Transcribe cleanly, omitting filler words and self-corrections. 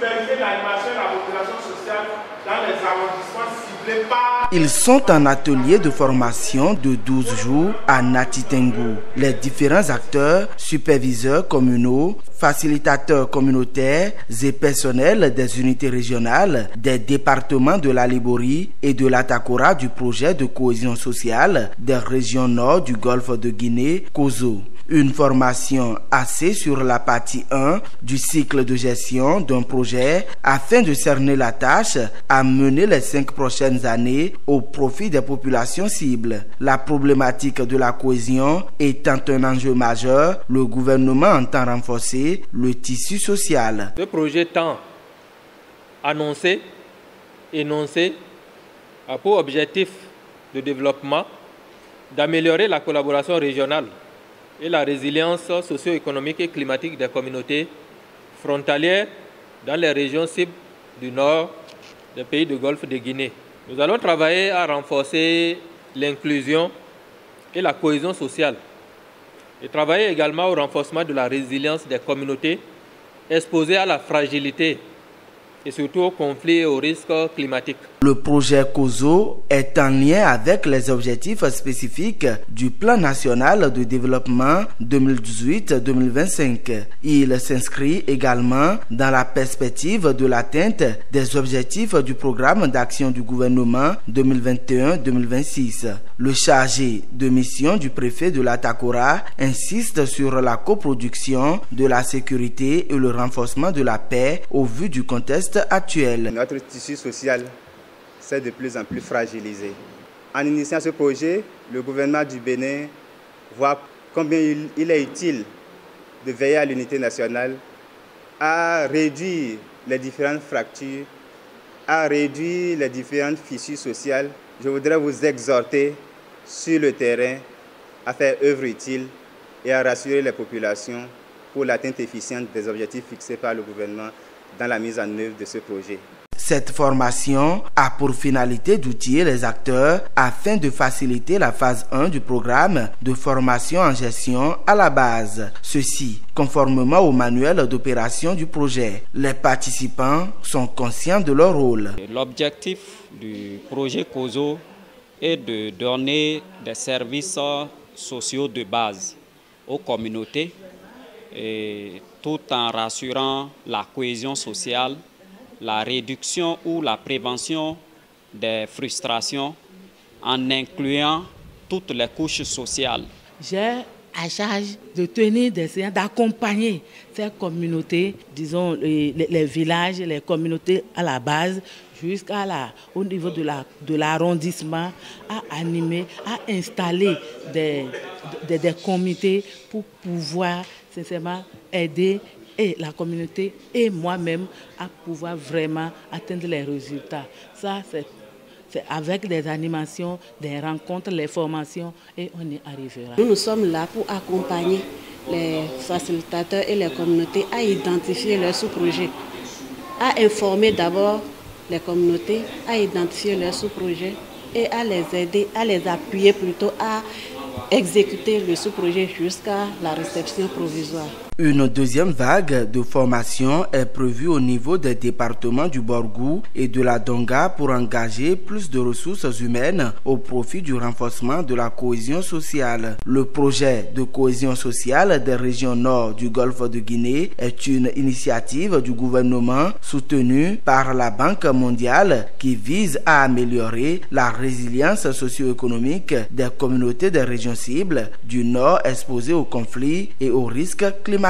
superviser l'animation de la population sociale dans les arrondissements ciblés par... Ils sont en atelier de formation de 12 jours à Natitengu. Les différents acteurs, superviseurs communaux, facilitateurs communautaires et personnels des unités régionales, des départements de la Liborie et de l'Atakora du projet de cohésion sociale des régions nord du golfe de Guinée, COSO. Une formation axée sur la partie 1 du cycle de gestion d'un projet afin de cerner la tâche à mener les 5 prochaines années au profit des populations cibles. La problématique de la cohésion étant un enjeu majeur, le gouvernement entend renforcer le tissu social. Ce projet tend énoncé a pour objectif de développement d'améliorer la collaboration régionale et la résilience socio-économique et climatique des communautés frontalières dans les régions cibles du nord des pays du Golfe de Guinée. Nous allons travailler à renforcer l'inclusion et la cohésion sociale et travailler également au renforcement de la résilience des communautés exposées à la fragilité et surtout aux conflits et aux risques climatiques. Le projet COSO est en lien avec les objectifs spécifiques du Plan national de développement 2018-2025. Il s'inscrit également dans la perspective de l'atteinte des objectifs du programme d'action du gouvernement 2021-2026. Le chargé de mission du préfet de l'Atakora insiste sur la coproduction de la sécurité et le renforcement de la paix au vu du contexte actuel. Notre tissu social s'est de plus en plus fragilisé. En initiant ce projet, le gouvernement du Bénin voit combien il est utile de veiller à l'unité nationale, à réduire les différentes fractures, à réduire les différentes fissures sociales. Je voudrais vous exhorter sur le terrain à faire œuvre utile et à rassurer les populations pour l'atteinte efficiente des objectifs fixés par le gouvernement dans la mise en œuvre de ce projet. Cette formation a pour finalité d'outiller les acteurs afin de faciliter la phase 1 du programme de formation en gestion à la base. Ceci, conformément au manuel d'opération du projet. Les participants sont conscients de leur rôle. L'objectif du projet COSO est de donner des services sociaux de base aux communautés, et tout en rassurant la cohésion sociale, la réduction ou la prévention des frustrations en incluant toutes les couches sociales. J'ai à charge de tenir des séances, d'accompagner ces communautés, disons les villages, les communautés à la base, au niveau de l'arrondissement, à animer, à installer des comités pour pouvoir sincèrement aider et la communauté et moi-même à pouvoir vraiment atteindre les résultats. Ça, c'est avec des animations, des rencontres, les formations et on y arrivera. Nous sommes là pour accompagner les facilitateurs et les communautés à identifier leurs sous-projets, à informer d'abord les communautés, à identifier leurs sous-projets et à les aider, à les appuyer plutôt à exécuter le sous-projet jusqu'à la réception provisoire. Une deuxième vague de formation est prévue au niveau des départements du Borgou et de la Donga pour engager plus de ressources humaines au profit du renforcement de la cohésion sociale. Le projet de cohésion sociale des régions nord du Golfe de Guinée est une initiative du gouvernement soutenue par la Banque mondiale qui vise à améliorer la résilience socio-économique des communautés des régions cibles du nord exposées aux conflits et aux risques climatiques.